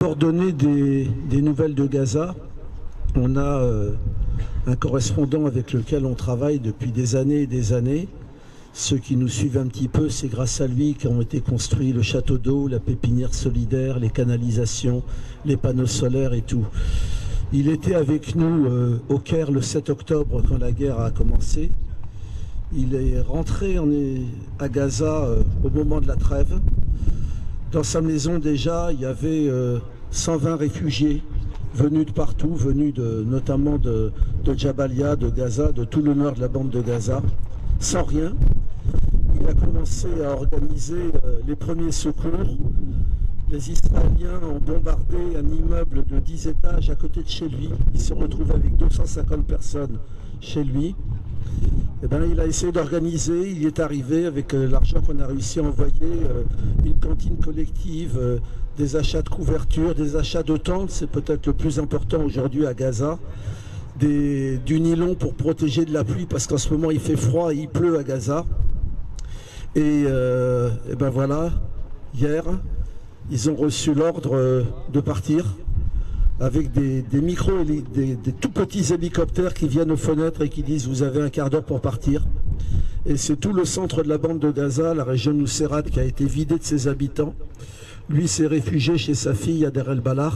d'abord donner des nouvelles de Gaza. On a un correspondant avec lequel on travaille depuis des années et des années. Ceux qui nous suivent un petit peu, c'est grâce à lui qu'ont été construits le château d'eau, la pépinière solidaire, les canalisations, les panneaux solaires et tout. Il était avec nous au Caire le 7 octobre quand la guerre a commencé. Il est rentré à Gaza au moment de la trêve. Dans sa maison déjà, il y avait 120 réfugiés venus de partout, venus notamment de Jabalia, de Gaza, de tout le nord de la bande de Gaza, sans rien. Il a commencé à organiser les premiers secours. Les Israéliens ont bombardé un immeuble de 10 étages à côté de chez lui. Il se retrouve avec 250 personnes chez lui. Eh ben, il a essayé d'organiser, il y est arrivé avec l'argent qu'on a réussi à envoyer, une cantine collective, des achats de couverture, des achats de tentes, c'est peut-être le plus important aujourd'hui à Gaza, du nylon pour protéger de la pluie parce qu'en ce moment il fait froid et il pleut à Gaza. Et ben voilà, hier, ils ont reçu l'ordre de partir avec des tout petits hélicoptères qui viennent aux fenêtres et qui disent vous avez un quart d'heure pour partir. Et c'est tout le centre de la bande de Gaza, la région de Nuseirat, qui a été vidée de ses habitants. Lui s'est réfugié chez sa fille à Deir el-Balah.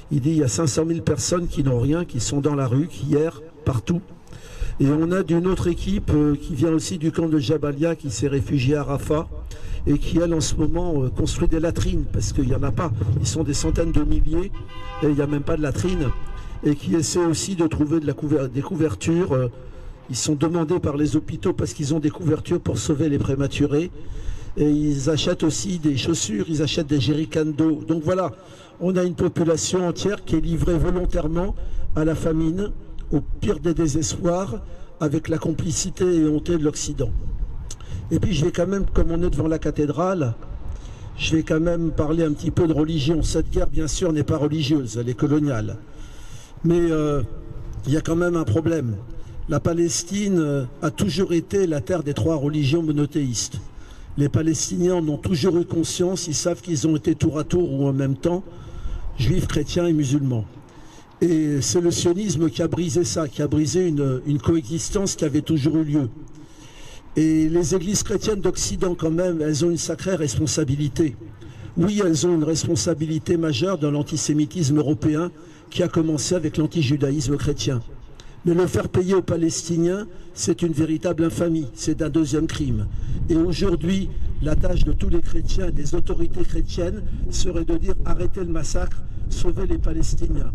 Il dit il y a 500 000 personnes qui n'ont rien, qui sont dans la rue, qui errent partout. Et on a d'une autre équipe qui vient aussi du camp de Jabalia, qui s'est réfugiée à Rafah et qui, elle, en ce moment, construit des latrines, parce qu'il n'y en a pas. Ils sont des centaines de milliers et il n'y a même pas de latrines. Et qui essaie aussi de trouver des couvertures. Ils sont demandés par les hôpitaux parce qu'ils ont des couvertures pour sauver les prématurés. Et ils achètent aussi des chaussures, ils achètent des jerrycans d'eau. Donc voilà, on a une population entière qui est livrée volontairement à la famine, au pire des désespoirs, avec la complicité et honte de l'Occident. Et puis je vais quand même, comme on est devant la cathédrale, je vais quand même parler un petit peu de religion. Cette guerre, bien sûr, n'est pas religieuse, elle est coloniale. Mais il y a quand même un problème. La Palestine a toujours été la terre des 3 religions monothéistes. Les Palestiniens en ont toujours eu conscience, ils savent qu'ils ont été tour à tour ou en même temps, juifs, chrétiens et musulmans. Et c'est le sionisme qui a brisé ça, qui a brisé une coexistence qui avait toujours eu lieu. Et les églises chrétiennes d'Occident, quand même, elles ont une sacrée responsabilité. Oui, elles ont une responsabilité majeure dans l'antisémitisme européen qui a commencé avec l'antijudaïsme chrétien. Mais le faire payer aux Palestiniens, c'est une véritable infamie, c'est un deuxième crime. Et aujourd'hui, la tâche de tous les chrétiens et des autorités chrétiennes serait de dire arrêtez le massacre, sauvez les Palestiniens.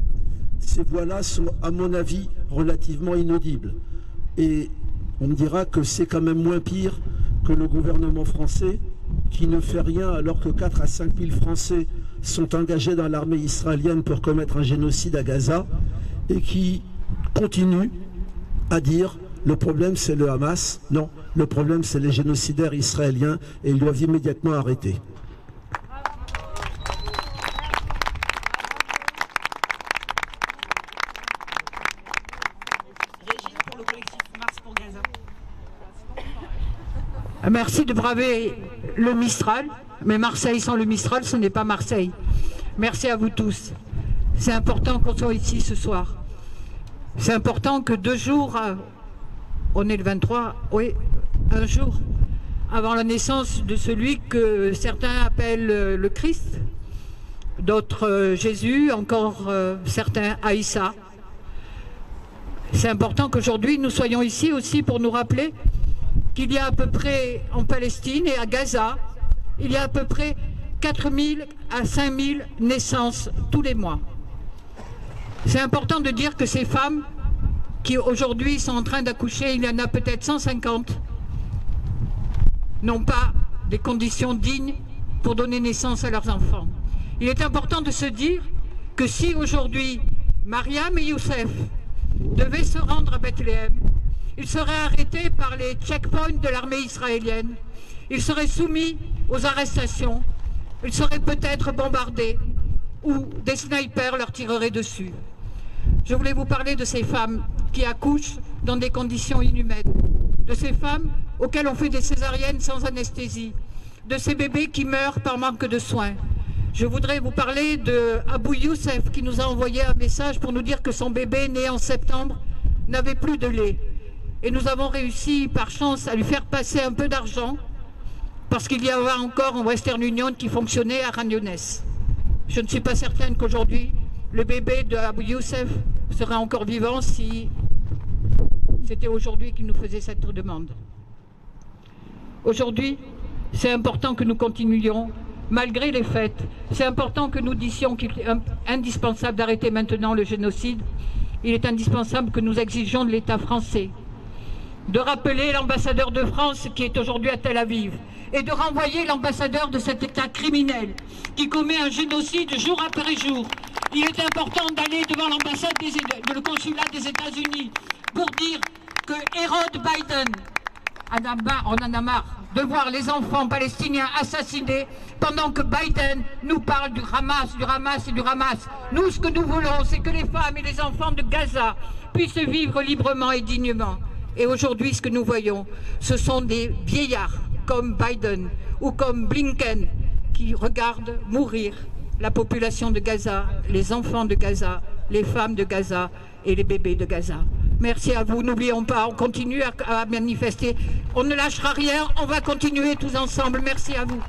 Ces voix-là sont, à mon avis, relativement inaudibles. Et on me dira que c'est quand même moins pire que le gouvernement français qui ne fait rien alors que 4 à 5 000 Français sont engagés dans l'armée israélienne pour commettre un génocide à Gaza et qui continue à dire le problème c'est le Hamas. Non, le problème c'est les génocidaires israéliens et ils doivent immédiatement arrêter. Merci de braver le Mistral, mais Marseille sans le Mistral, ce n'est pas Marseille. Merci à vous tous. C'est important qu'on soit ici ce soir. C'est important que 2 jours, on est le 23, oui, un jour avant la naissance de celui que certains appellent le Christ, d'autres Jésus, encore certains Aïssa. C'est important qu'aujourd'hui nous soyons ici aussi pour nous rappeler qu'il y a à peu près en Palestine et à Gaza, il y a à peu près 4 000 à 5 000 naissances tous les mois. C'est important de dire que ces femmes qui aujourd'hui sont en train d'accoucher, il y en a peut-être 150, n'ont pas des conditions dignes pour donner naissance à leurs enfants. Il est important de se dire que si aujourd'hui Mariam et Youssef devaient se rendre à Bethléem, ils seraient arrêtés par les checkpoints de l'armée israélienne, ils seraient soumis aux arrestations, ils seraient peut-être bombardés ou des snipers leur tireraient dessus. Je voulais vous parler de ces femmes qui accouchent dans des conditions inhumaines, de ces femmes auxquelles on fait des césariennes sans anesthésie, de ces bébés qui meurent par manque de soins. Je voudrais vous parler de Abou Youssef qui nous a envoyé un message pour nous dire que son bébé né en septembre n'avait plus de lait. Et nous avons réussi par chance à lui faire passer un peu d'argent parce qu'il y avait encore un Western Union qui fonctionnait à Ragnones. Je ne suis pas certaine qu'aujourd'hui le bébé de Abou Youssef serait encore vivant si c'était aujourd'hui qu'il nous faisait cette demande. Aujourd'hui, c'est important que nous continuions, malgré les fêtes. C'est important que nous disions qu'il est indispensable d'arrêter maintenant le génocide. Il est indispensable que nous exigions de l'État français de rappeler l'ambassadeur de France qui est aujourd'hui à Tel Aviv et de renvoyer l'ambassadeur de cet État criminel qui commet un génocide jour après jour. Il est important d'aller devant l'ambassade, le consulat des États-Unis pour dire que Hérode Biden on en a marre de voir les enfants palestiniens assassinés pendant que Biden nous parle du Hamas, du Hamas et du Hamas. Nous, ce que nous voulons, c'est que les femmes et les enfants de Gaza puissent vivre librement et dignement. Et aujourd'hui, ce que nous voyons, ce sont des vieillards comme Biden ou comme Blinken qui regardent mourir la population de Gaza, les enfants de Gaza, les femmes de Gaza et les bébés de Gaza. Merci à vous. N'oublions pas, on continue à manifester. On ne lâchera rien. On va continuer tous ensemble. Merci à vous.